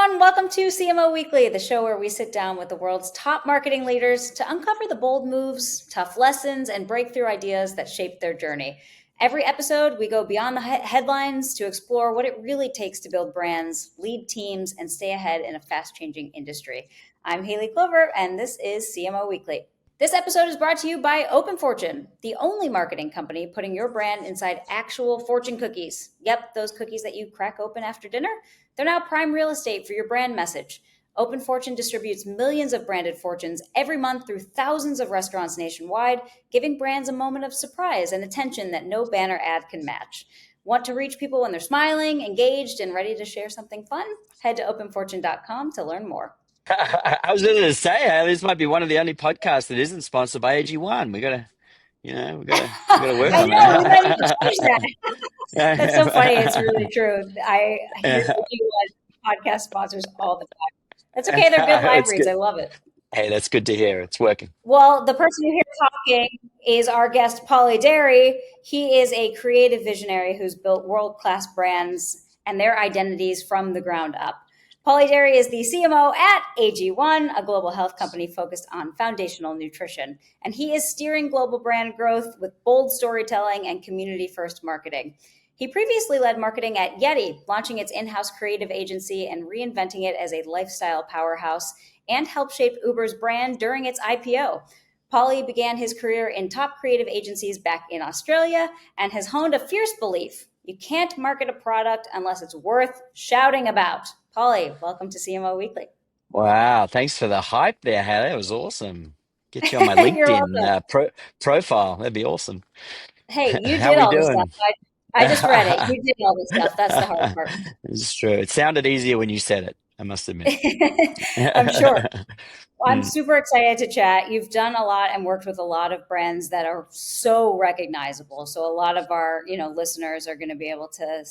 everyone. Welcome to CMO Weekly, the show where we sit down with the world's top marketing leaders to uncover the bold moves, tough lessons, and breakthrough ideas that shaped their journey. Every episode, we go beyond the headlines to explore what it really takes to build brands, lead teams, and stay ahead in a fast-changing industry. I'm Haley Clover, and this is CMO Weekly. This episode is brought to you by Open Fortune, the only marketing company putting your brand inside actual fortune cookies. Yep, those cookies that you crack open after dinner. They're now prime real estate for your brand message. Open Fortune distributes millions of branded fortunes every month through thousands of restaurants nationwide, giving brands a moment of surprise and attention that no banner ad can match. Want to reach people when they're smiling, engaged, and ready to share something fun? Head to openfortune.com to learn more. I was going to say, this might be one of the only podcasts that isn't sponsored by AG1. We got to work I on know, we might need to that. change that. That's so funny. It's really true. I hear AG1 podcast sponsors all the time. That's okay. They're good live reads. Good. I love it. Hey, that's good to hear. It's working. Well, the person you hear talking is our guest, Paulie Dery. He is a creative visionary who's built world-class brands and their identities from the ground up. Paulie Dery is the CMO at AG1, a global health company focused on foundational nutrition. And he is steering global brand growth with bold storytelling and community-first marketing. He previously led marketing at YETI, launching its in-house creative agency and reinventing it as a lifestyle powerhouse, and helped shape Uber's brand during its IPO. Paulie began his career in top creative agencies back in Australia and has honed a fierce belief: you can't market a product unless it's worth shouting about. Paulie, welcome to CMO Weekly. Wow, thanks for the hype there, Haley. That was awesome. Get you on my LinkedIn profile. That'd be awesome. Hey, you How did we all the doing? stuff. I just read it. You did all the stuff. That's the hard part. It's true. It sounded easier when you said it, I must admit. I'm sure. I'm Mm. super excited to chat. You've done a lot and worked with a lot of brands that are so recognizable. So a lot of our, listeners are going to be able to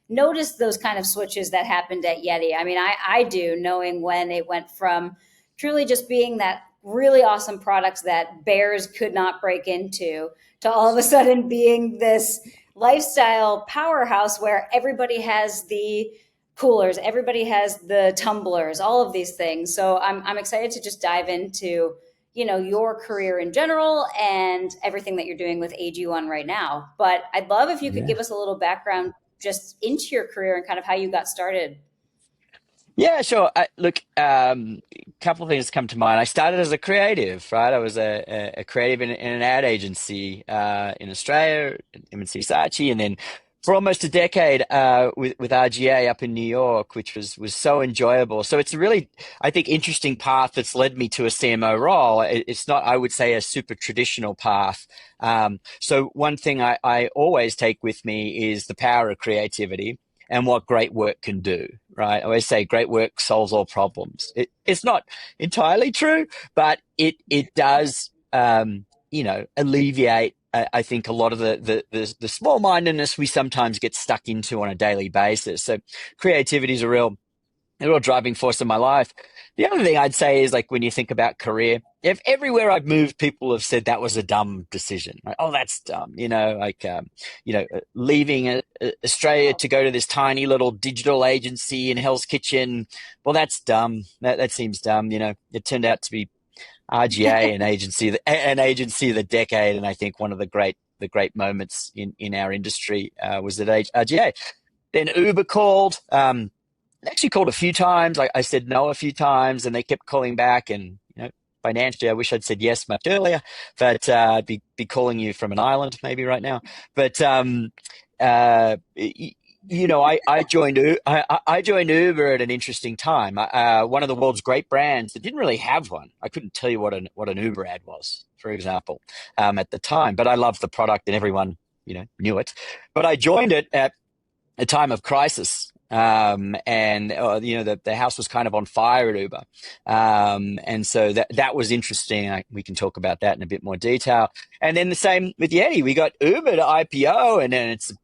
notice those kind of switches that happened at YETI. I mean, I do, knowing when it went from truly just being that really awesome products that bears could not break into to all of a sudden being this lifestyle powerhouse where everybody has the coolers, everybody has the tumblers, all of these things. So I'm excited to just dive into, your career in general and everything that you're doing with AG1 right now. But I'd love if you could give us a little background just into your career and kind of how you got started. Yeah, sure. Look, couple of things come to mind. I started as a creative, right? I was a creative in an ad agency in Australia, M&C Saatchi, and then for almost a decade with RGA up in New York, which was so enjoyable. So it's a really, I think, interesting path that's led me to a CMO role. It's not, I would say, a super traditional path. So one thing I always take with me is the power of creativity and what great work can do, right? I always say great work solves all problems. It's not entirely true, but it does, alleviate, I think, a lot of the small-mindedness we sometimes get stuck into on a daily basis. So creativity is a real driving force in my life. The other thing I'd say is, like, when you think about career, if everywhere I've moved, people have said that was a dumb decision. Like, oh, that's dumb. Leaving Australia to go to this tiny little digital agency in Hell's Kitchen. Well, that's dumb. That seems dumb. It turned out to be RGA, an agency of the decade. And I think one of the great moments in our industry was at RGA. Then Uber called. Actually called a few times. I said no a few times, and they kept calling back. And financially, I wish I'd said yes much earlier. But I'd be calling you from an island maybe right now. But I joined Uber at an interesting time. One of the world's great brands that didn't really have one. I couldn't tell you what an Uber ad was, for example, at the time. But I loved the product, and everyone knew it. But I joined it at a time of crisis. The house was kind of on fire at Uber. And so that was interesting. We can talk about that in a bit more detail. And then the same with YETI. We got Uber to IPO, and then it's a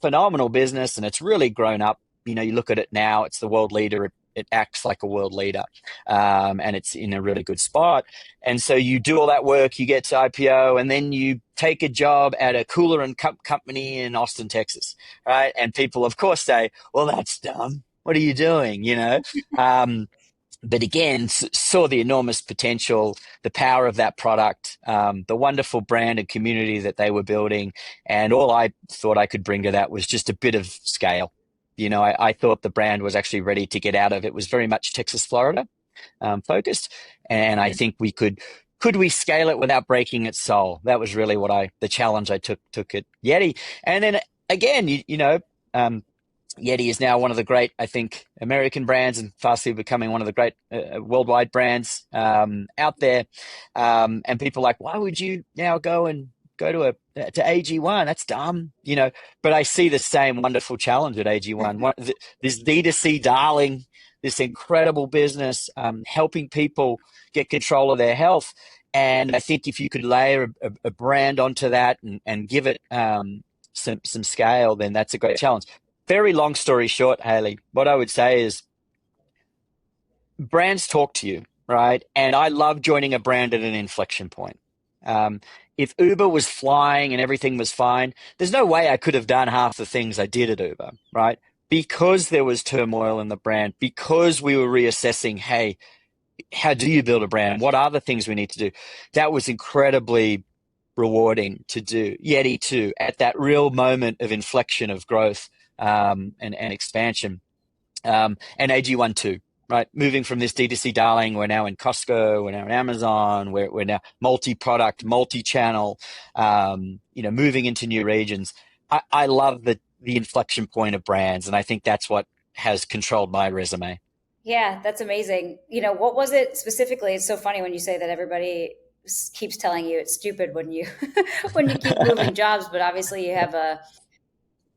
phenomenal business, and it's really grown up. You look at it now, it's the world leader. It acts like a world leader, and it's in a really good spot. And so you do all that work, you get to IPO, and then you take a job at a cooler and cup company in Austin, Texas, right? And people, of course, say, well, that's dumb. What are you doing? Um, but again, saw the enormous potential, the power of that product, the wonderful brand and community that they were building. And all I thought I could bring to that was just a bit of scale. I thought the brand was actually ready to get out of it. Was very much Texas, Florida focused. And I think could we scale it without breaking its soul? That was really the challenge I took at Yeti. And then again, um, Yeti is now one of the great, I think, American brands and fastly becoming one of the great worldwide brands out there. And people are like, why would you now go to AG1? That's dumb, But I see the same wonderful challenge at AG1. This D2C darling, this incredible business, helping people get control of their health. And I think if you could layer a brand onto that and give it some scale, then that's a great challenge. Very long story short, Haley, what I would say is brands talk to you, right? And I love joining a brand at an inflection point. Um, if Uber was flying and everything was fine, there's no way I could have done half the things I did at Uber, right? Because there was turmoil in the brand, because we were reassessing, hey, how do you build a brand? What are the things we need to do? That was incredibly rewarding to do. Yeti too, at that real moment of inflection of growth and expansion. And AG1 too, right? Moving from this D2C darling, we're now in Costco, we're now in Amazon, we're now multi-product, multi-channel, moving into new regions. I love the inflection point of brands, and I think that's what has controlled my resume. Yeah, that's amazing. What was it specifically? It's so funny when you say that everybody keeps telling you it's stupid when you when you keep moving jobs, but obviously you have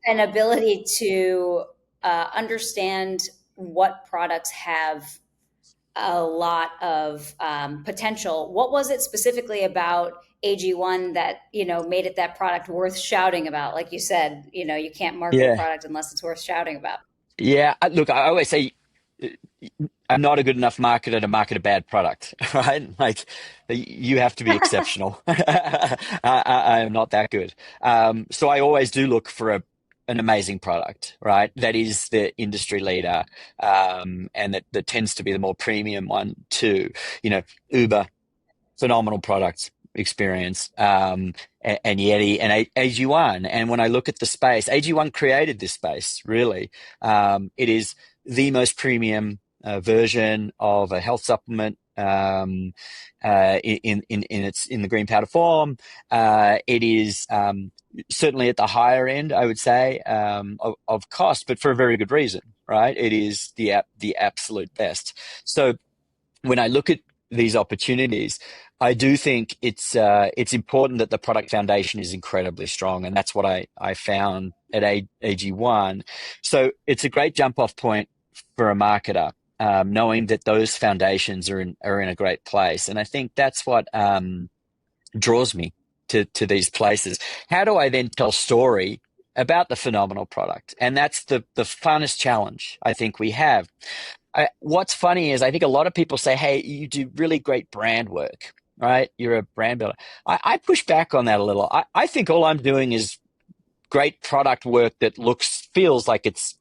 an ability to understand what products have a lot of potential. What was it specifically about AG1 that made it that product worth shouting about? Like you said, you can't market a Yeah. product unless it's worth shouting about. Yeah. Look, I always say I'm not a good enough marketer to market a bad product, right? Like you have to be exceptional. I am not that good. So I always do look for an amazing product, right? That is the industry leader, and that tends to be the more premium one too. Uber, phenomenal product experience, and Yeti and AG1. And when I look at the space, AG1 created this space, really. It is the most premium version of a health supplement in the green powder form. It is certainly at the higher end, I would say, of cost, but for a very good reason, right? It is the absolute best. So when I look at these opportunities, I do think it's important that the product foundation is incredibly strong, and that's what I found at AG1. So it's a great jump off point for a marketer, knowing that those foundations are in a great place, and I think that's what draws me to these places. How do I then tell story about the phenomenal product? And that's the funnest challenge I think we have. What's funny is I think a lot of people say, hey, you do really great brand work, right? You're a brand builder. I push back on that a little. I think all I'm doing is great product work that feels like it's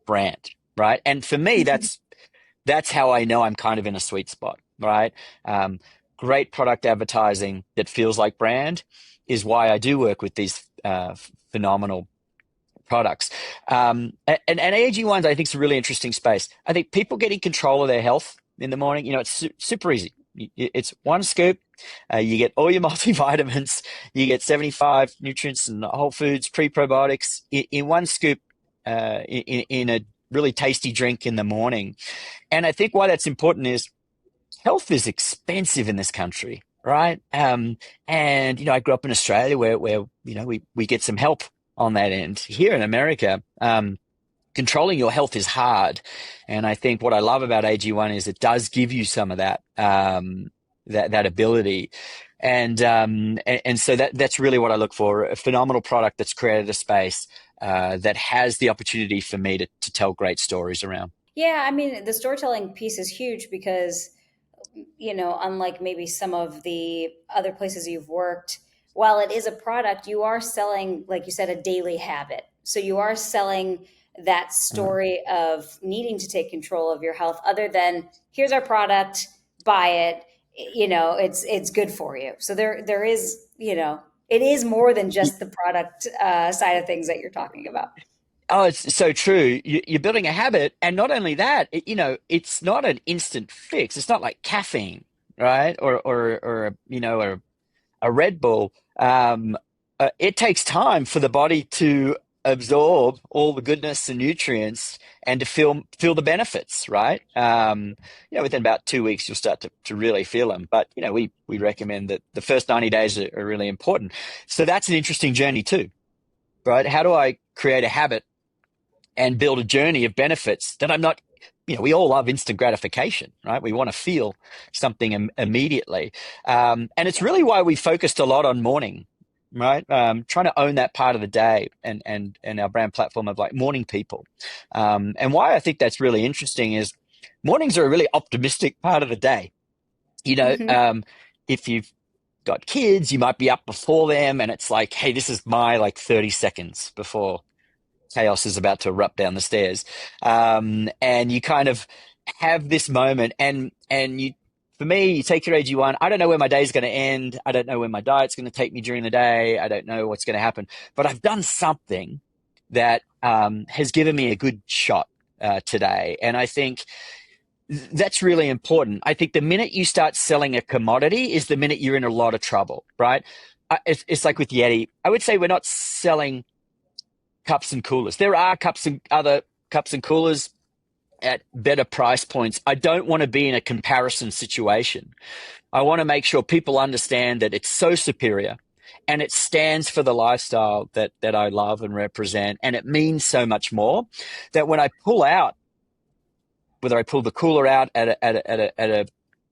brand, right? And for me, that's how I know I'm kind of in a sweet spot, right? Um, Great product advertising that feels like brand is why I do work with these phenomenal products. And AG1s, I think, is a really interesting space. I think people getting control of their health in the morning, it's super easy. It's one scoop. You get all your multivitamins. You get 75 nutrients and whole foods, pre-probiotics in one scoop, in a really tasty drink in the morning. And I think why that's important is health is expensive in this country, right? And I grew up in Australia where we get some help on that end. Here in America, controlling your health is hard, and I think what I love about AG1 is it does give you some of that that ability, and so that's really what I look for: a phenomenal product that's created a space that has the opportunity for me to tell great stories around. Yeah, I mean, the storytelling piece is huge because unlike maybe some of the other places you've worked, while it is a product, you are selling, like you said, a daily habit. So you are selling that story of needing to take control of your health other than here's our product, buy it, it's good for you. So there is, it is more than just the product side of things that you're talking about. Oh, it's so true. You're building a habit, and not only that, it's not an instant fix. It's not like caffeine, right? Or a Red Bull. It takes time for the body to absorb all the goodness and nutrients and to feel the benefits, right? Within about 2 weeks, you'll start to really feel them. But we recommend that the first 90 days are really important. So that's an interesting journey too, right? How do I create a habit and build a journey of benefits that I'm not, we all love instant gratification, right? We want to feel something immediately. And it's really why we focused a lot on morning, right? Trying to own that part of the day and our brand platform of like morning people. And why I think that's really interesting is mornings are a really optimistic part of the day. If you've got kids, you might be up before them and it's like, hey, this is my like 30 seconds before chaos is about to erupt down the stairs. And you kind of have this moment for me, you take your AG1. I don't know where my day's going to end. I don't know where my diet's going to take me during the day. I don't know what's going to happen, but I've done something that has given me a good shot today. And I think that's really important. I think the minute you start selling a commodity is the minute you're in a lot of trouble, right? It's like with YETI. I would say we're not selling cups and coolers. There are other cups and coolers at better price points. I don't want to be in a comparison situation. I want to make sure people understand that it's so superior and it stands for the lifestyle that I love and represent. And it means so much more that when I pull out, whether I pull the cooler out at a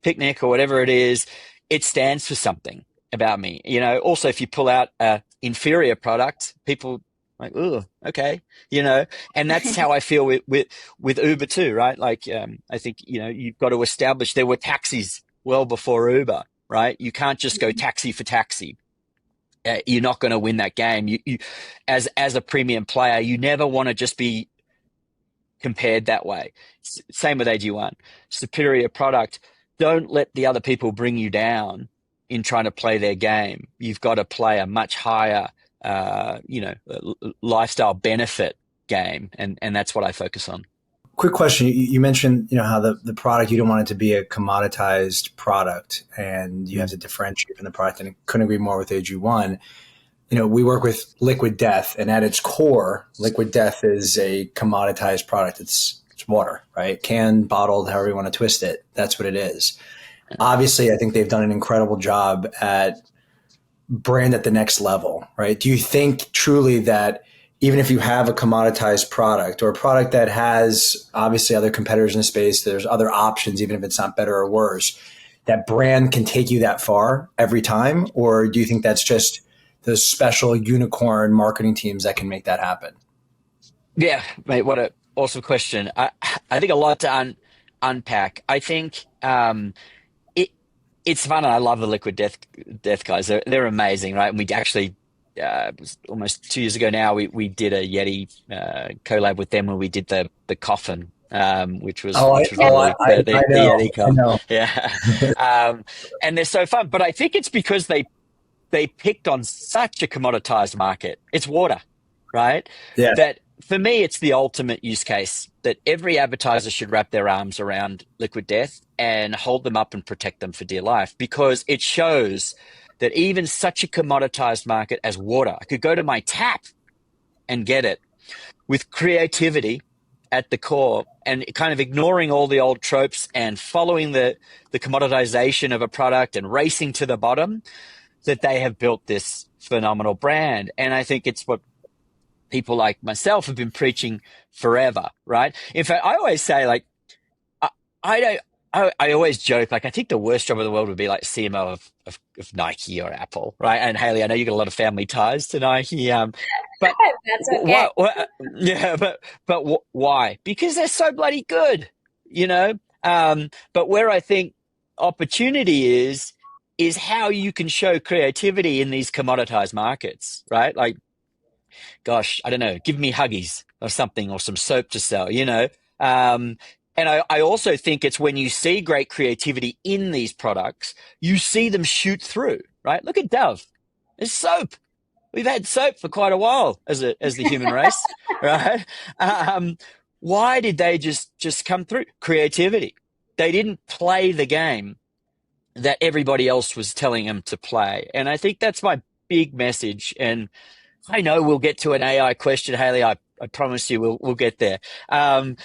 picnic or whatever it is, it stands for something about me. Also if you pull out a inferior product, people like, oh, okay, and that's how I feel with Uber too, right? Like, I think, you've got to establish there were taxis well before Uber, right? You can't just go taxi for taxi. You're not going to win that game. You as a premium player, you never want to just be compared that way. Same with AG1, superior product. Don't let the other people bring you down in trying to play their game. You've got to play a much higher lifestyle benefit game. And that's what I focus on. Quick question. You mentioned, how the product, you don't want it to be a commoditized product and you have to differentiate from the product, and I couldn't agree more with AG1. We work with Liquid Death, and at its core, Liquid Death is a commoditized product. It's water, right? Canned, bottled, however you want to twist it. That's what it is. Obviously, I think they've done an incredible job at brand at the next level, right? Do you think truly that even if you have a commoditized product or a product that has obviously other competitors in the space, there's other options, even if it's not better or worse, that brand can take you that far every time? Or do you think that's just those special unicorn marketing teams that can make that happen? Yeah, mate, what an awesome question. I think a lot to unpack. I think it's fun, and I love the Liquid Death guys. They're amazing, right? And we actually, it was almost 2 years ago now, we did a YETI collab with them where we did the coffin, which was the YETI coffin. Yeah. And they're so fun. But I think it's because they picked on such a commoditized market. It's water, right? Yeah. That for me, it's the ultimate use case that every advertiser should wrap their arms around Liquid Death and hold them up and protect them for dear life, because it shows that even such a commoditized market as water, I could go to my tap and get it with creativity at the core and kind of ignoring all the old tropes and following the commoditization of a product and racing to the bottom, that they have built this phenomenal brand. And I think it's what people like myself have been preaching forever, right? In fact, I always say, like, I always joke, like, I think the worst job in the world would be like CMO of Nike or Apple, right? And Haley, I know you got a lot of family ties to Nike, but That's okay. why? Because they're so bloody good, But where I think opportunity is how you can show creativity in these commoditized markets, right? Like, gosh, I don't know, give me Huggies, or something, or some soap to sell, and I also think it's when you see great creativity in these products, you see them shoot through, right? Look at Dove. It's soap. We've had soap for quite a while as the human race, right? Why did they just come through? Creativity. They didn't play the game that everybody else was telling them to play. And I think that's my big message. And I know we'll get to an AI question, Haley. I promise you we'll get there. My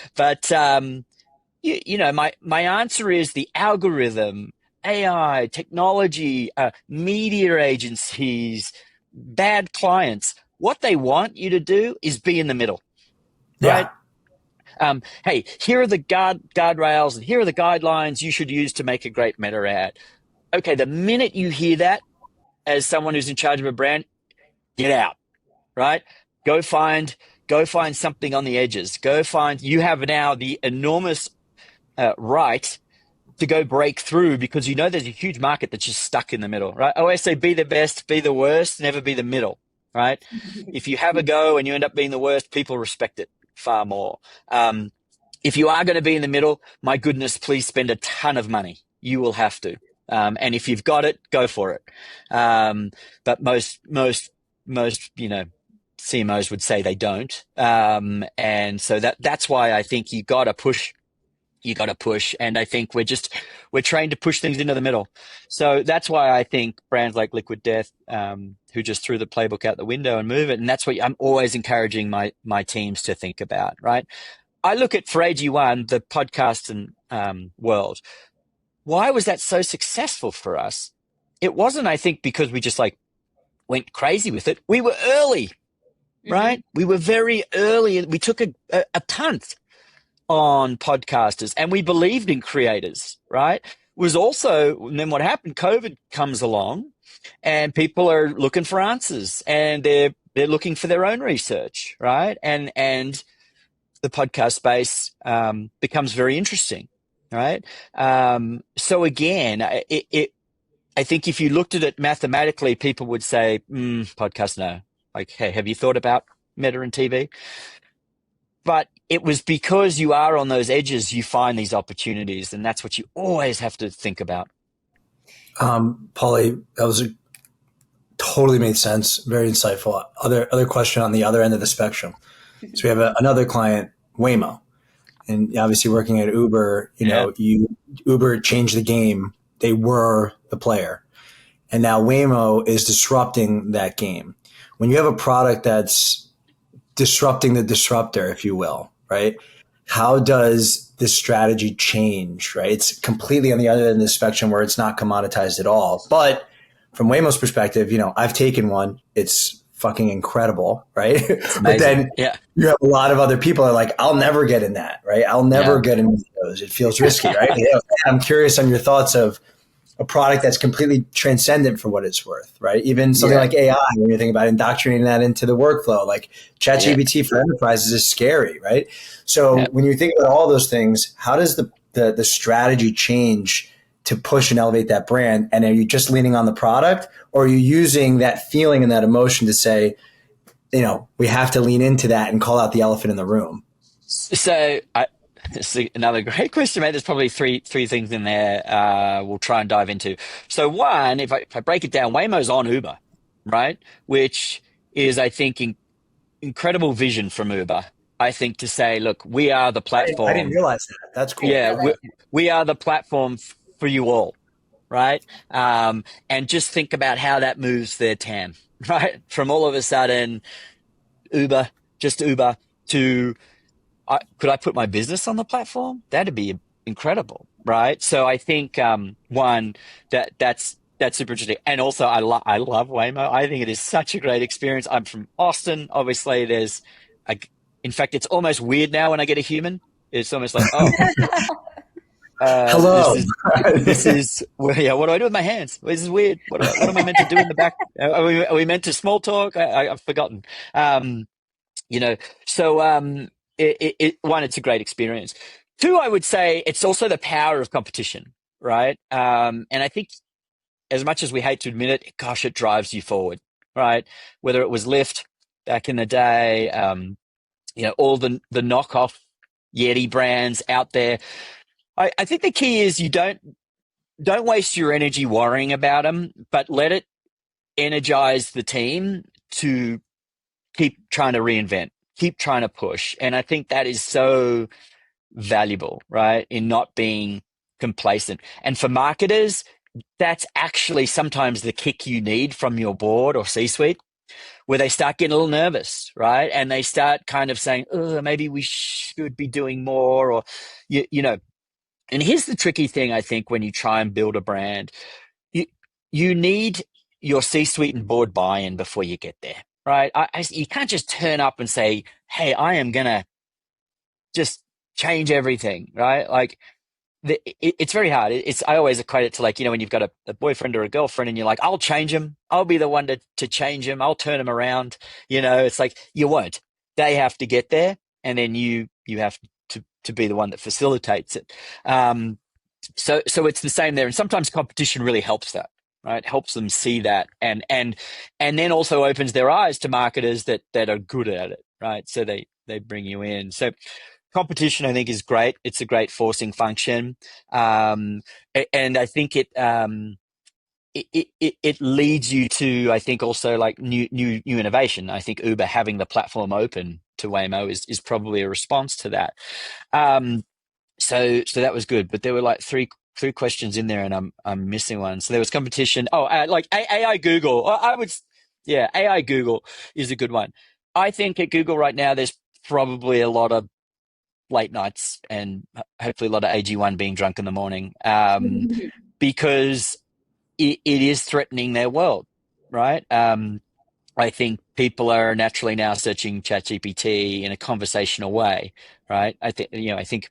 answer is the algorithm, AI, technology, media agencies, bad clients. What they want you to do is be in the middle, right? Hey, here are the guardrails and here are the guidelines you should use to make a great meta ad. Okay, the minute you hear that as someone who's in charge of a brand, get out, right? Go find something on the edges. You have now the enormous right to go break through, because there's a huge market that's just stuck in the middle, right? I always say be the best, be the worst, never be the middle, right? If you have a go and you end up being the worst, people respect it far more. If you are going to be in the middle, my goodness, please spend a ton of money. You will have to. And if you've got it, go for it. But most CMOs would say they don't. And so that's why I think you got to push. And I think we're trained to push things into the middle. So that's why I think brands like Liquid Death, who just threw the playbook out the window and move it. And that's what I'm always encouraging my teams to think about, right? I look at, for AG1, the podcast and world. Why was that so successful for us? It wasn't, I think, because we just went crazy with it. We were early, right? Mm-hmm. We were very early. We took a punt on podcasters, and we believed in creators, right? It was also, and then what happened, COVID comes along and people are looking for answers, and they're looking for their own research, right? And the podcast space becomes very interesting, right? So again, I think if you looked at it mathematically, people would say, podcast, no. Hey, have you thought about meta and TV? But it was because you are on those edges, you find these opportunities, and that's what you always have to think about. Paulie, that totally made sense. Very insightful. Other question on the other end of the spectrum. So we have another client, Waymo, and obviously working at Uber, Uber changed the game. They were the player, and now Waymo is disrupting that game. When you have a product that's disrupting the disruptor, if you will, right? How does this strategy change, right? It's completely on the other end of the spectrum where it's not commoditized at all. But from Waymo's perspective, I've taken one. It's fucking incredible, right? But then you have a lot of other people are like, I'll never get in that, right? I'll never get in those. It feels risky, right? I'm curious on your thoughts of a product that's completely transcendent for what it's worth, right? Even something like AI, when you think about indoctrinating that into the workflow, like ChatGPT for enterprises is scary, right? So when you think about all those things, how does the strategy change to push and elevate that brand? And are you just leaning on the product, or are you using that feeling and that emotion to say, we have to lean into that and call out the elephant in the room? So this is another great question, mate. There's probably three things in there we'll try and dive into. So one, if I break it down, Waymo's on Uber, right? Which is, I think, incredible vision from Uber. I think, to say, look, we are the platform. I didn't realize that. That's cool. Yeah, we are the platform for you all, right? And just think about how that moves their TAM, right? From all of a sudden, Uber to, could I put my business on the platform? That'd be incredible, right? So I think one, that's super interesting, and also I love Waymo. I think it is such a great experience. I'm from Austin. Obviously, in fact, it's almost weird now when I get a human. It's almost like, hello. This is what do I do with my hands? This is weird. What am I meant to do in the back? Are we meant to small talk? I've forgotten. So one, it's a great experience. Two, I would say it's also the power of competition, right? And I think, as much as we hate to admit it, gosh, it drives you forward, right? Whether it was Lyft back in the day, all the knockoff Yeti brands out there. I think the key is you don't waste your energy worrying about them, but let it energize the team to keep trying to reinvent, keep trying to push. And I think that is so valuable, right? In not being complacent. And for marketers, that's actually sometimes the kick you need from your board or C-suite, where they start getting a little nervous, right? And they start kind of saying, oh, maybe we should be doing more, or, you know. And here's the tricky thing, I think, when you try and build a brand, you, you need your C-suite and board buy-in before you get there, right? You can't just turn up and say, hey, I am going to just change everything, right? Like, it's very hard. I always equate it to, like, when you've got a boyfriend or a girlfriend and you're like, I'll change him. I'll be the one to change him. I'll turn him around. It's like, you won't. They have to get there, and then you have to be the one that facilitates it. So it's the same there. And sometimes competition really helps that, right? Helps them see that, and then also opens their eyes to marketers that are good at it, right? So they bring you in. So competition, I think, is great. It's a great forcing function, and I think it leads you to, I think, also like new innovation. I think Uber having the platform open to Waymo is probably a response to that. So that was good, but there were like three questions in there, and I'm missing one. So there was competition. Oh, like AI Google. AI Google is a good one. I think at Google right now, there's probably a lot of late nights and hopefully a lot of AG1 being drunk in the morning, because it is threatening their world, right? I think people are naturally now searching ChatGPT in a conversational way, right? I think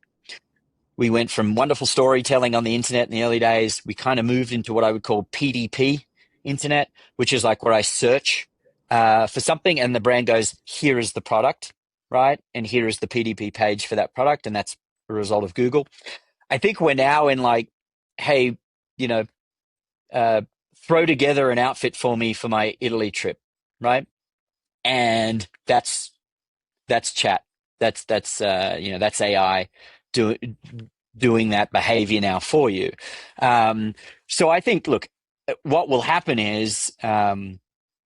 we went from wonderful storytelling on the internet in the early days. We kind of moved into what I would call PDP internet, which is like where I search for something and the brand goes, here is the product, right? And here is the PDP page for that product. And that's a result of Google. I think we're now in like, hey, throw together an outfit for me for my Italy trip, right? And that's chat. That's AI doing that behavior now for you. So I think, look, what will happen is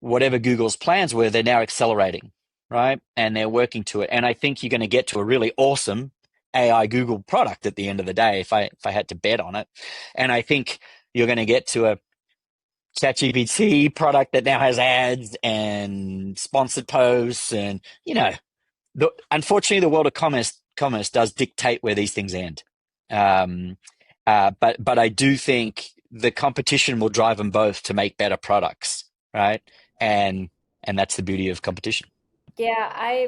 whatever Google's plans were, they're now accelerating, right? And they're working to it. And I think you're going to get to a really awesome AI Google product at the end of the day, if I had to bet on it. And I think you're going to get to a ChatGPT product that now has ads and sponsored posts, and unfortunately, the world of commerce does dictate where these things end. But I do think the competition will drive them both to make better products, right? And that's the beauty of competition. Yeah,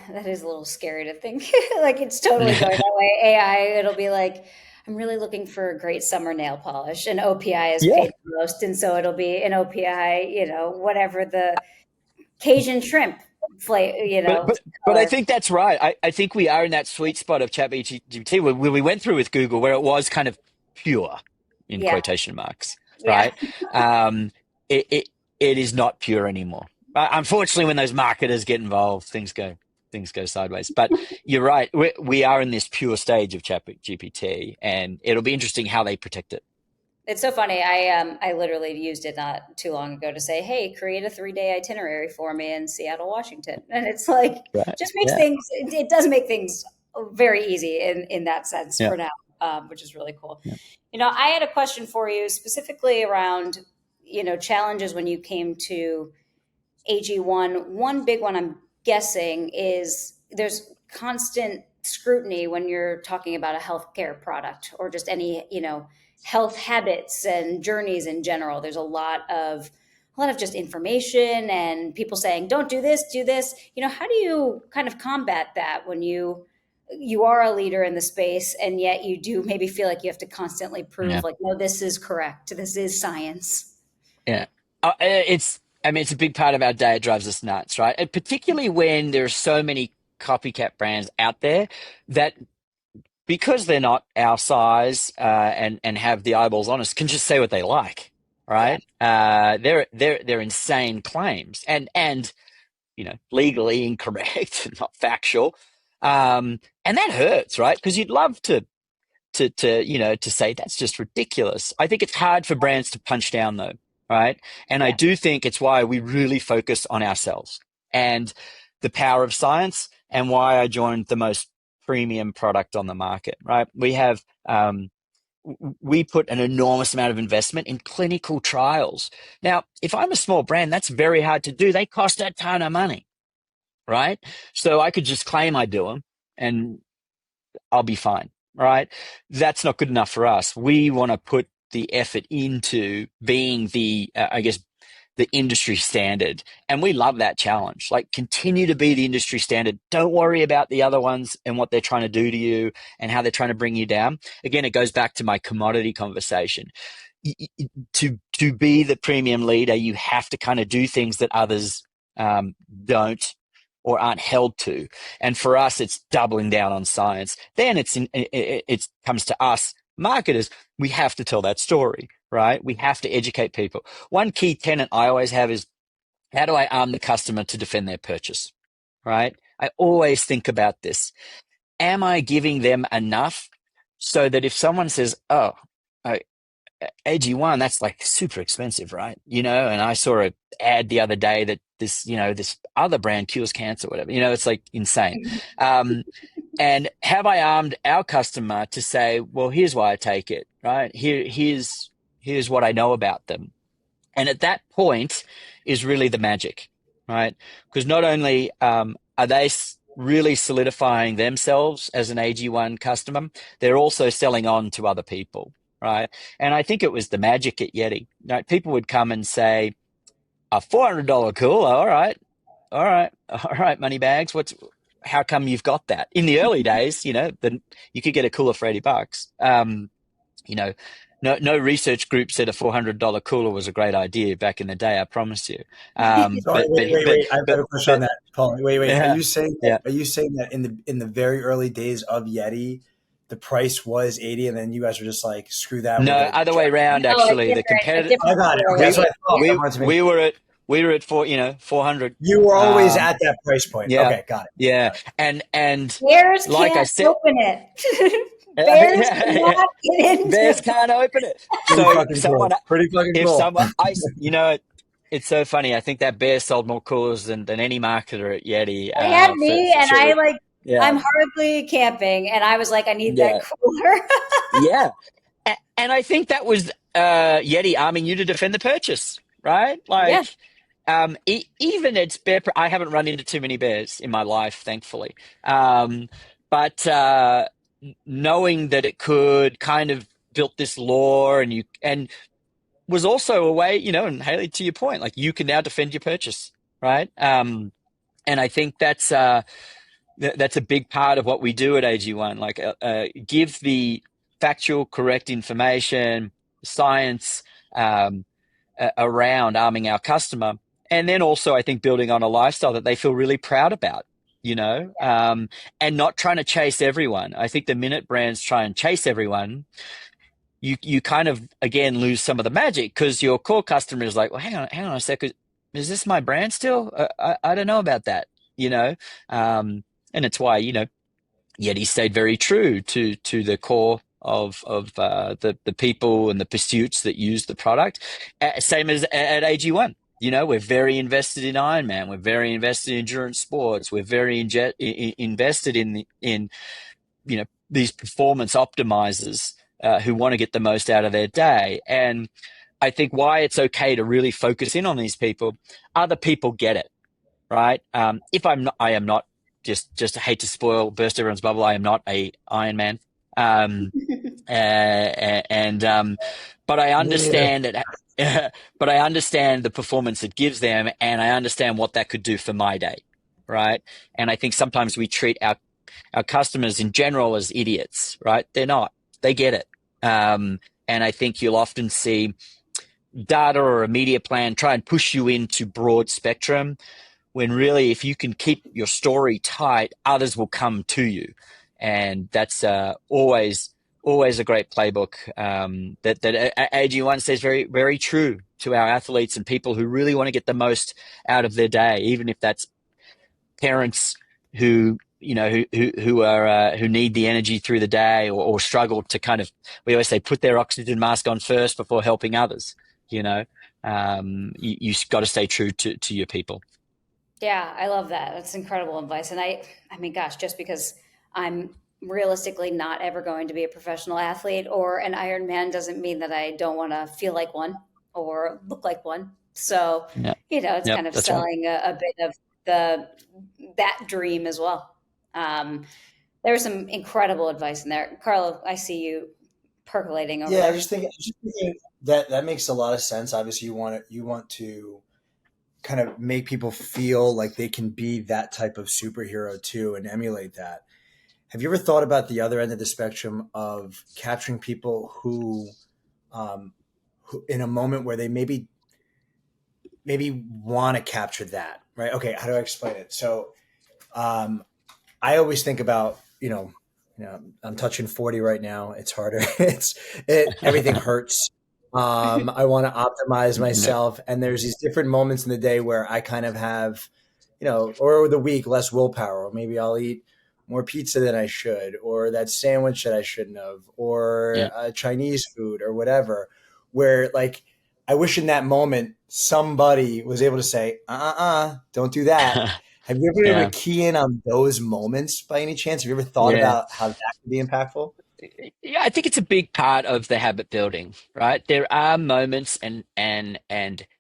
that is a little scary to think. Like it's totally going that way. AI, it'll be like, I'm really looking for a great summer nail polish, and OPI is Yeah. paid the most, and so it'll be an OPI, whatever the Cajun shrimp flavor, But I color. think that's right. I think we are in that sweet spot of ChatGPT where we went through with Google, where it was kind of pure, in Yeah, quotation marks, yeah. right? It is not pure anymore. Unfortunately, when those marketers get involved, things go sideways. But you're right. We are in this pure stage of ChatGPT, and it'll be interesting how they protect it. It's so funny. I literally used it not too long ago to say, "Hey, create a 3-day itinerary for me in Seattle, Washington," and it's like Right? just makes Yeah. things. It does make things very easy in that sense Yeah. for now, which is really cool. Yeah. I had a question for you specifically around challenges when you came to AG1. One big one I'm guessing is there's constant scrutiny when you're talking about a healthcare product or just any, health habits and journeys in general. There's a lot of just information and people saying, don't do this, do this. How do you kind of combat that when you are a leader in the space and yet you do maybe feel like you have to constantly Yeah. prove like, no, this is correct. This is science. Yeah. It's a big part of our day. It drives us nuts, right? And particularly when there are so many copycat brands out there that, because they're not our size and have the eyeballs on us, can just say what they like, Yeah. right? They're insane claims, and legally incorrect, not factual. And that hurts, right? Because you'd love to say that's just ridiculous. I think it's hard for brands to punch down though, right? And I do think it's why we really focus on ourselves and the power of science, and why I joined the most premium product on the market, right? We put an enormous amount of investment in clinical trials. Now, if I'm a small brand, that's very hard to do. They cost a ton of money, right? So I could just claim I do them and I'll be fine, right? That's not good enough for us. We want to put the effort into being the industry standard. And we love that challenge. Like, continue to be the industry standard. Don't worry about the other ones and what they're trying to do to you and how they're trying to bring you down. Again, it goes back to my commodity conversation. To be the premium leader, you have to kind of do things that others don't or aren't held to. And for us, it's doubling down on science. Then it comes to us marketers. We have to tell that story, right? We have to educate people. One key tenet I always have is, how do I arm the customer to defend their purchase, right? I always think about this. Am I giving them enough so that if someone says, oh, AG1, that's like super expensive, right? And I saw an ad the other day that this other brand cures cancer, whatever, it's like insane. And have I armed our customer to say, well, here's why I take it, right? Here's what I know about them. And at that point is really the magic, right? Because not only are they really solidifying themselves as an AG1 customer, they're also selling on to other people, right? And I think it was the magic at YETI. People would come and say, a $400 cooler, all right, money bags. How come you've got that? In the early days, then you could get a cooler for $80. No research group said a $400 cooler was a great idea back in the day. I promise you. Wait. I've got a question on that, Paul. Wait. Yeah, Are you saying that in the very early days of YETI, the price was 80, and then you guys were just like, screw that? No, other way around. Actually, the competitive. I got it. That's what I thought. We were at 400. You were always at that price point. Yeah, okay, got it. Yeah, and Bears like can't I said, open it. Bears cannot get into Bears can't open it. Pretty fucking cool. It's so funny. I think that Bear sold more coolers than any marketer at YETI. They had me, and sure. I'm horribly camping, and I was like, I need that cooler. Yeah. And I think that was YETI arming you to defend the purchase, right? Even it's bear. I haven't run into too many bears in my life, thankfully. But knowing that it could kind of built this lore and was also a way, and Haley, to your point, like, you can now defend your purchase, right? And I think that's a big part of what we do at AG1. Like, give the factual, correct information, science around arming our customer, and then also I think building on a lifestyle that they feel really proud about. And not trying to chase everyone. I think the minute brands try and chase everyone, you kind of, again, lose some of the magic, because your core customer is like, well, hang on a second, is this my brand still? I don't know about that, and it's why, YETI stayed very true to the core of the people and the pursuits that use the product. Same as at AG1. We're very invested in Ironman. We're very invested in endurance sports. We're very invested in these performance optimizers who want to get the most out of their day. And I think why it's okay to really focus in on these people, other people get it, right? I am not just hate to burst everyone's bubble. I am not a Ironman. But I understand it. But I understand the performance it gives them, and I understand what that could do for my day, right? And I think sometimes we treat our customers in general as idiots, right? They're not. They get it. And I think you'll often see data or a media plan try and push you into broad spectrum, when really, if you can keep your story tight, others will come to you. And that's always a great playbook that AG1 stays very, very true to our athletes and people who really want to get the most out of their day, even if that's parents who who need the energy through the day, or struggle to kind of, we always say, put their oxygen mask on first before helping others. You got to stay true to your people. Yeah, I love that. That's incredible advice. And I mean, gosh, just because I'm realistically not ever going to be a professional athlete or an Ironman doesn't mean that I don't want to feel like one or look like one. So, Yeah. it's Yep, kind of that's right. selling a bit of that dream as well. There was some incredible advice in there. Carlo, I see you percolating over Yeah, there. just thinking that that makes a lot of sense. Obviously, you want to kind of make people feel like they can be that type of superhero too and emulate that. Have you ever thought about the other end of the spectrum of capturing people who in a moment where they maybe want to capture that, right? Okay, how do I explain it? So, um, I always think about, I'm touching 40 right now. It's harder. Everything hurts. I want to optimize Yeah. myself. And there's these different moments in the day where I kind of have, or the week, less willpower, or maybe I'll eat more pizza than I should, or that sandwich that I shouldn't have, or Yeah. Chinese food or whatever, where like, I wish in that moment somebody was able to say, don't do that. Have you ever been able Yeah. to key in on those moments by any chance? Have you ever thought Yeah. about how that can be impactful? Yeah, I think it's a big part of the habit building, right? There are moments and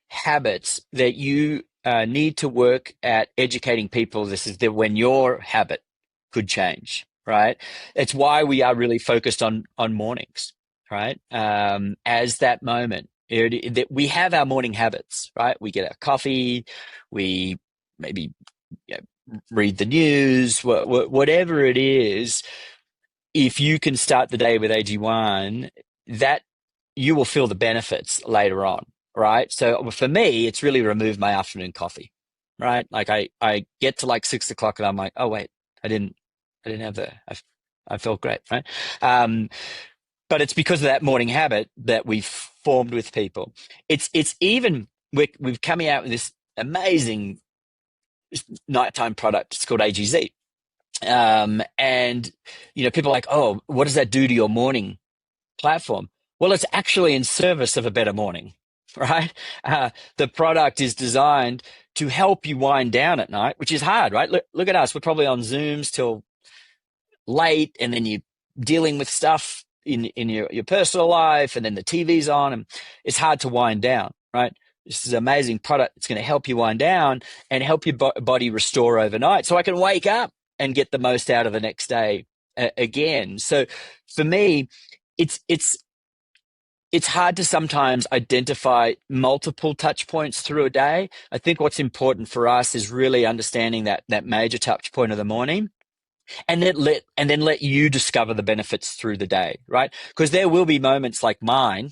habits that you need to work at educating people. This is when your habit could change, right? It's why we are really focused on mornings, right? As that moment, that we have our morning habits, right? We get our coffee, we maybe, read the news, whatever it is. If you can start the day with AG1, that you will feel the benefits later on, right? So for me, it's really removed my afternoon coffee, right? Like I get to like 6 o'clock and I'm like, oh wait, I didn't have I felt great, right? Um, but it's because of that morning habit that we've formed with people. It's even, we've coming out with this amazing nighttime product. It's called AGZ. And people are like, oh, what does that do to your morning platform? Well, it's actually in service of a better morning, right? The product is designed to help you wind down at night, which is hard, right? Look at us. We're probably on Zooms till late, and then you're dealing with stuff in your personal life, and then the TV's on, and it's hard to wind down, right? This is an amazing product. It's going to help you wind down and help your body restore overnight, so I can wake up and get the most out of the next day again. So for me, it's hard to sometimes identify multiple touch points through a day. I think what's important for us is really understanding that major touch point of the morning, and then let you discover the benefits through the day, right? Because there will be moments like mine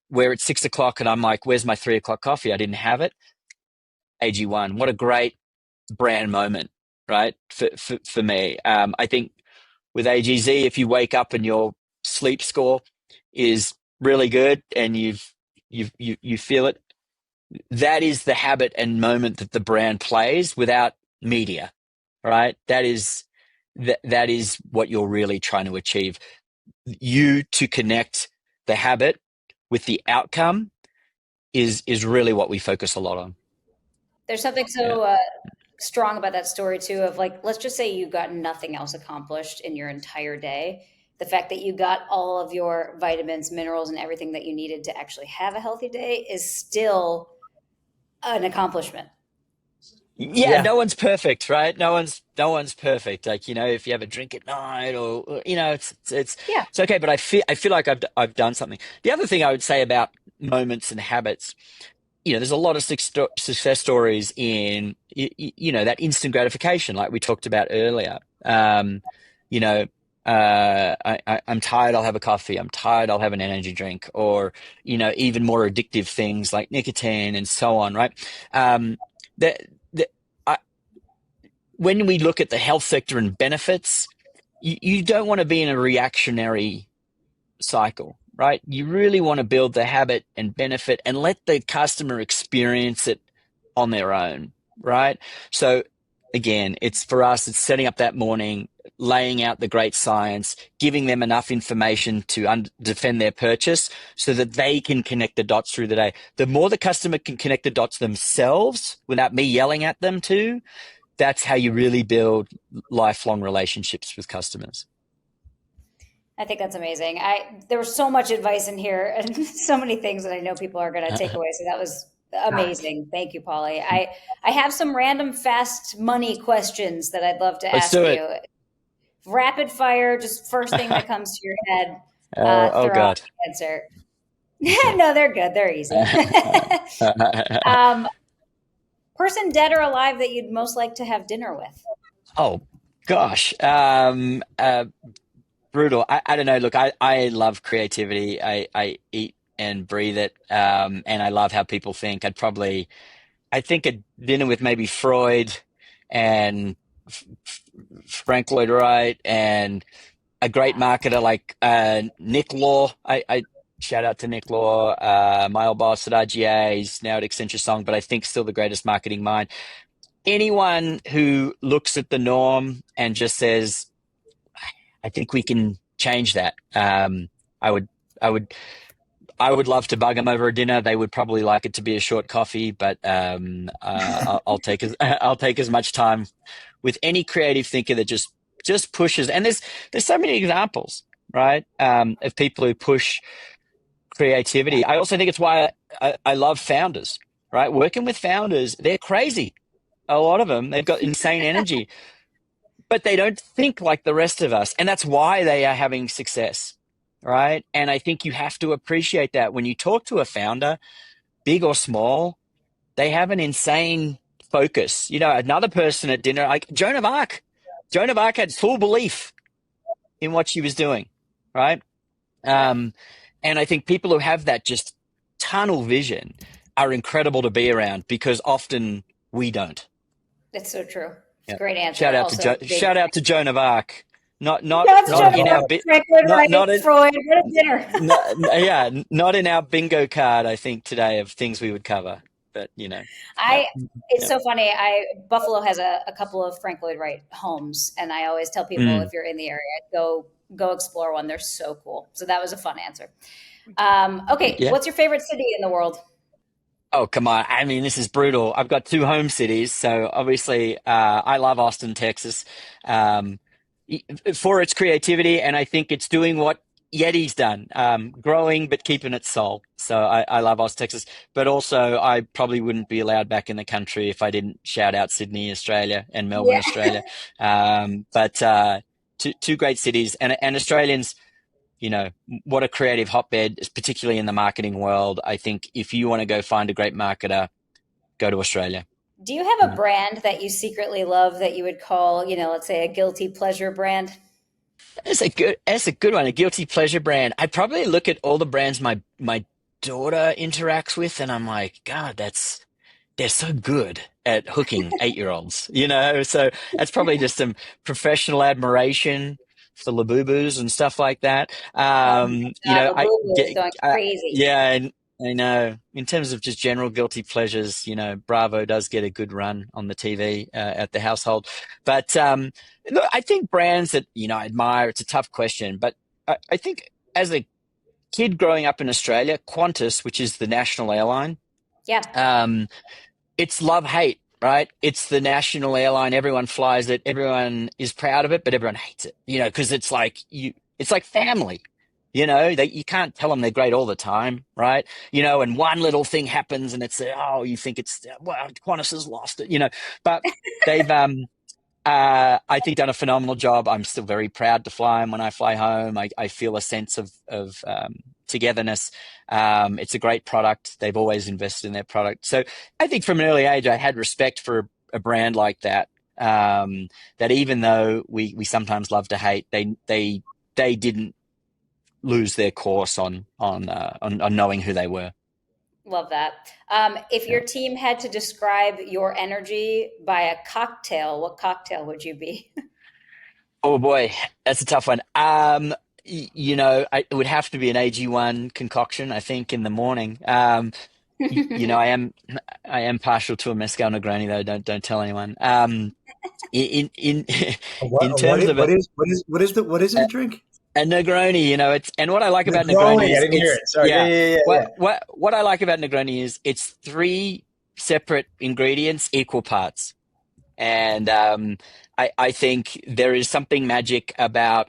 where it's 6 o'clock and I'm like, where's my 3 o'clock coffee? I didn't have it. AG1, what a great brand moment, right? For me. I think with AGZ, if you wake up and your sleep score is really good and you feel it, that is the habit and moment that the brand plays without media, right? That is what you're really trying to achieve. You to connect the habit with the outcome is really what we focus a lot on. There's something Yeah. so strong about that story too of like, let's just say you got nothing else accomplished in your entire day. The fact that you got all of your vitamins, minerals, and everything that you needed to actually have a healthy day is still an accomplishment. Yeah, Yeah. no one's perfect, right? No one's perfect. Like, if you have a drink at night, or Yeah. it's okay. But I feel like I've done something. The other thing I would say about moments and habits, there's a lot of success stories in that instant gratification, like we talked about earlier. You know, I'm tired. I'll have a coffee. I'm tired. I'll have an energy drink, or even more addictive things like nicotine and so on. Right? That that I, when we look at the health sector and benefits, you don't want to be in a reactionary cycle, right? You really want to build the habit and benefit and let the customer experience it on their own, right? So again, it's for us, it's setting up that morning, laying out the great science, giving them enough information to defend their purchase so that they can connect the dots through the day. The more the customer can connect the dots themselves without me yelling at them too, that's how you really build lifelong relationships with customers. I think that's amazing. There was so much advice in here and so many things that I know people are going to take away. So that was amazing. Thank you, Paulie. I have some random fast money questions that I'd love to Let's ask do you. Rapid fire, just first thing that comes to your head. Oh Throw out God. the answer. No, they're good. They're easy. Person dead or alive that you'd most like to have dinner with? Oh gosh. Brutal. I don't know. Look, I love creativity. I eat and breathe it. And I love how people think. I think a dinner with maybe Freud and Frank Lloyd Wright and a great marketer like Nick Law. I shout out to Nick Law, my old boss at RGA. He's now at Accenture Song, but I think still the greatest marketing mind. Anyone who looks at the norm and just says, I think we can change that. I would, I would, I would love to bug them over a dinner. They would probably like it to be a short coffee, but I'll take I'll take as much time with any creative thinker that just pushes. And there's so many examples, right? Of people who push creativity. I also think it's why I love founders, right? Working with founders, they're crazy. A lot of them, they've got insane energy, but they don't think like the rest of us. And that's why they are having success, right? And I think you have to appreciate that when you talk to a founder, big or small, they have an insane focus. You know, another person at dinner, like Joan of Arc. Joan of Arc had full belief in what she was doing, right? And I think people who have that just tunnel vision are incredible to be around because often we don't. It's so true. It's Yeah. a great answer. Shout out Also, to Shout out to Joan of Arc. Not Joan in of our Arc, Frank Lloyd Wright, not in Freud. What a dinner! yeah, not in our bingo card. I think today of things we would cover, but you know, yeah, It's yeah. so funny. Buffalo has a couple of Frank Lloyd Wright homes, and I always tell people Mm, if you're in the area, go explore one. They're so cool. So that was a fun answer. Okay, yeah. what's your favorite city in the world? Oh, come on. I mean, this is brutal. I've got two home cities. So obviously, I love Austin, Texas, um, for its creativity. And I think it's doing what Yeti's done, growing but keeping its soul. So I love Austin, Texas. But also, I probably wouldn't be allowed back in the country if I didn't shout out Sydney, Australia, and Melbourne, Yeah, Australia. But two great cities. And Australians, you know, what a creative hotbed, particularly in the marketing world. I think if you want to go find a great marketer, go to Australia. do you have a Yeah. brand that you secretly love that you would call, let's say a guilty pleasure brand? That's a good one. A guilty pleasure brand. I probably look at all the brands my daughter interacts with, and I'm like, God, they're so good at hooking 8-year-olds, you know? So that's probably just some professional admiration for Labubus and stuff like that. Oh my You God, know, Labubu is going crazy. yeah, and I know in terms of just general guilty pleasures, you know, Bravo does get a good run on the TV at the household. But look, I think brands that, you know, I admire, it's a tough question, but I think as a kid growing up in Australia, Qantas, which is the national airline, Yeah. um, it's love hate, right? It's the national airline. Everyone flies it. Everyone is proud of it, but everyone hates it, you know, because it's like family, you know, you can't tell them they're great all the time, right? You know, and one little thing happens and you think well, Qantas has lost it, you know, but they've, I think done a phenomenal job. I'm still very proud to fly them when I fly home. I feel a sense of togetherness. It's a great product. They've always invested in their product. So I think from an early age, I had respect for a brand like that. That even though we sometimes love to hate, they didn't lose their course on knowing who they were. Love that. If your Yeah. team had to describe your energy by a cocktail, what cocktail would you be? Oh boy, that's a tough one. You know, it would have to be an AG1 concoction, I think, in the morning. I am partial to a mezcal Negroni though. Don't tell anyone. In in terms of What is a, the drink? a Negroni, it's and what I like about Negroni Negroni. I is didn't hear it's it. Sorry. yeah. Yeah. What I like about Negroni is it's three separate ingredients, equal parts, and I think there is something magic about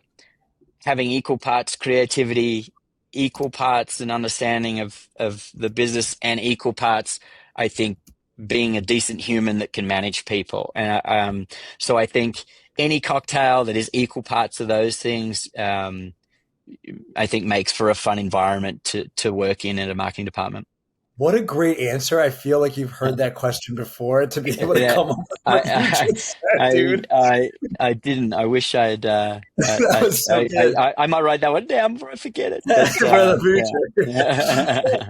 having equal parts creativity, equal parts an understanding of the business, and equal parts, I think, being a decent human that can manage people. And so I think any cocktail that is equal parts of those things, I think makes for a fun environment to work in a marketing department. What a great answer. I feel like you've heard that question before to be able to Yeah, come up with what you I, just said, I, dude. I didn't. I wish I'd. That was so good I might write that one down before I forget it. But for the future. yeah.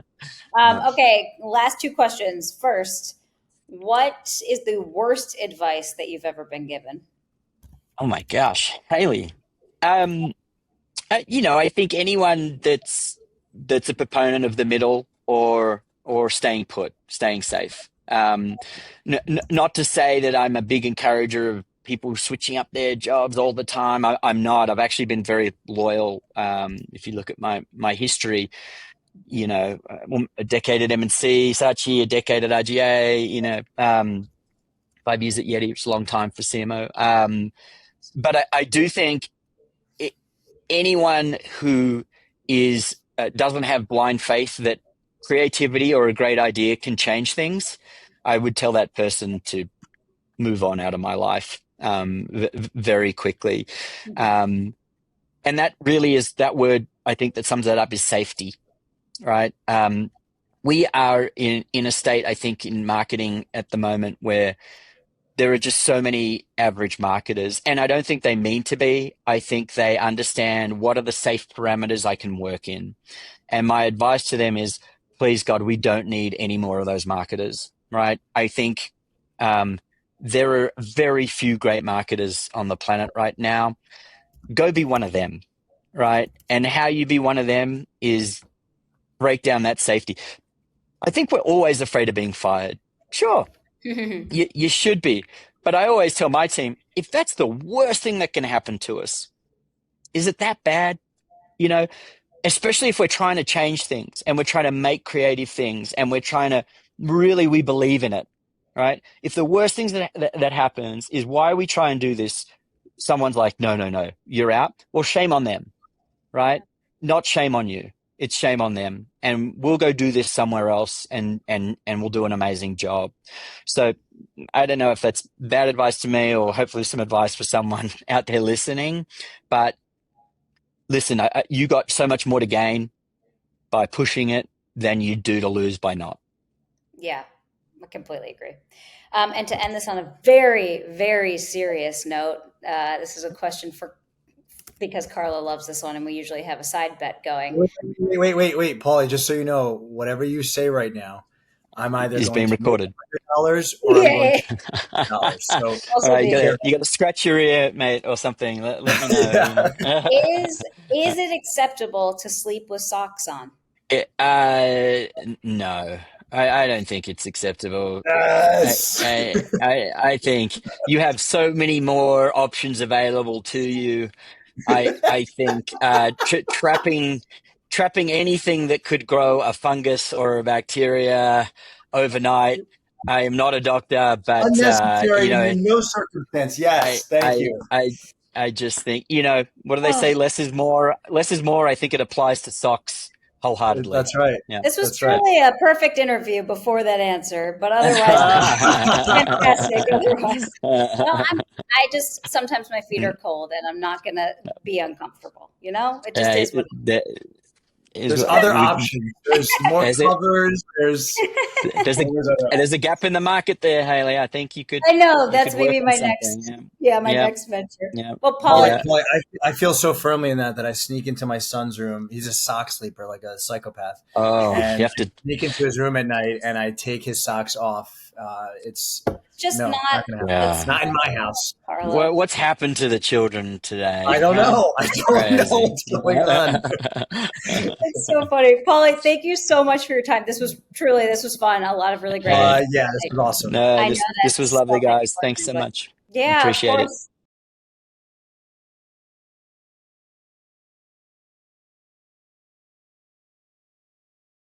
Okay, last two questions. First, what is the worst advice that you've ever been given? Oh my gosh, Haley. Um, I think anyone that's a proponent of the middle or staying put, staying safe. Not to say that I'm a big encourager of people switching up their jobs all the time. I'm not. I've actually been very loyal. If you look at my history, a decade at M&C, Saatchi, a decade at RGA, 5 years at YETI, which is a long time for CMO. But I do think anyone who is doesn't have blind faith that creativity or a great idea can change things, I would tell that person to move on out of my life very quickly. And that really is that word, I think, that sums that up is safety, right? We are in a state, I think, in marketing at the moment where there are just so many average marketers, and I don't think they mean to be. I think they understand what are the safe parameters I can work in. And my advice to them is, please God, we don't need any more of those marketers, right? I think there are very few great marketers on the planet right now. Go be one of them, right? And how you be one of them is break down that safety. I think we're always afraid of being fired. Sure, you should be. But I always tell my team, if that's the worst thing that can happen to us, is it that bad? You know, especially if we're trying to change things and we're trying to make creative things and we're trying to really, we believe in it, right? If the worst things that happens is why we try and do this, someone's like, no, you're out. Well, shame on them, right? Not shame on you. It's shame on them. And we'll go do this somewhere else and we'll do an amazing job. So I don't know if that's bad advice to me or hopefully some advice for someone out there listening, but listen, you got so much more to gain by pushing it than you do to lose by not. Yeah, I completely agree. And to end this on a very, very serious note, this is a question because Carla loves this one, and we usually have a side bet going. Wait, Paulie. Just so you know, whatever you say right now, I'm either Is going being to make recorded. $100 or I'm going Yeah. to $dollars. So Also, All right, the you got to scratch your ear, mate, or something. Let me know. yeah. is it acceptable to sleep with socks on? No, I don't think it's acceptable. Yes. I think you have so many more options available to you. I think trapping anything that could grow a fungus or a bacteria overnight. I am not a doctor, but Unnecessary in no circumstance. I Yes. Thank I you. I I just think, what do they Oh, say? Less is more. Less is more. I think it applies to socks wholeheartedly. That's right. Yeah. this was That's right. truly a perfect interview before that answer, but otherwise, fantastic. Otherwise, well, I just sometimes my feet are cold, and I'm not gonna be uncomfortable. It just is what. That is There's what other options. There's more is it. covers. There's a There's other there's a gap in the market there, Haley. I think I know you could that's work maybe on my something. my Yeah, next venture. yeah, Well, Paul, yeah. Paulie, I feel so firmly in that I sneak into my son's room. He's a sock sleeper, like a psychopath. Oh, you And have I to. sneak into his room at night and I take his socks off. It's just No, not gonna happen. Yeah. Not in my house. Carlo. What's happened to the children today? I don't know. I don't know Crazy. what's going on. It's so funny. Paulie, thank you so much for your time. This was fun. A lot of really great. Yeah, this was awesome. No, I know this was lovely, so many guys. Thanks so questions, much. but yeah, of Appreciate it. course.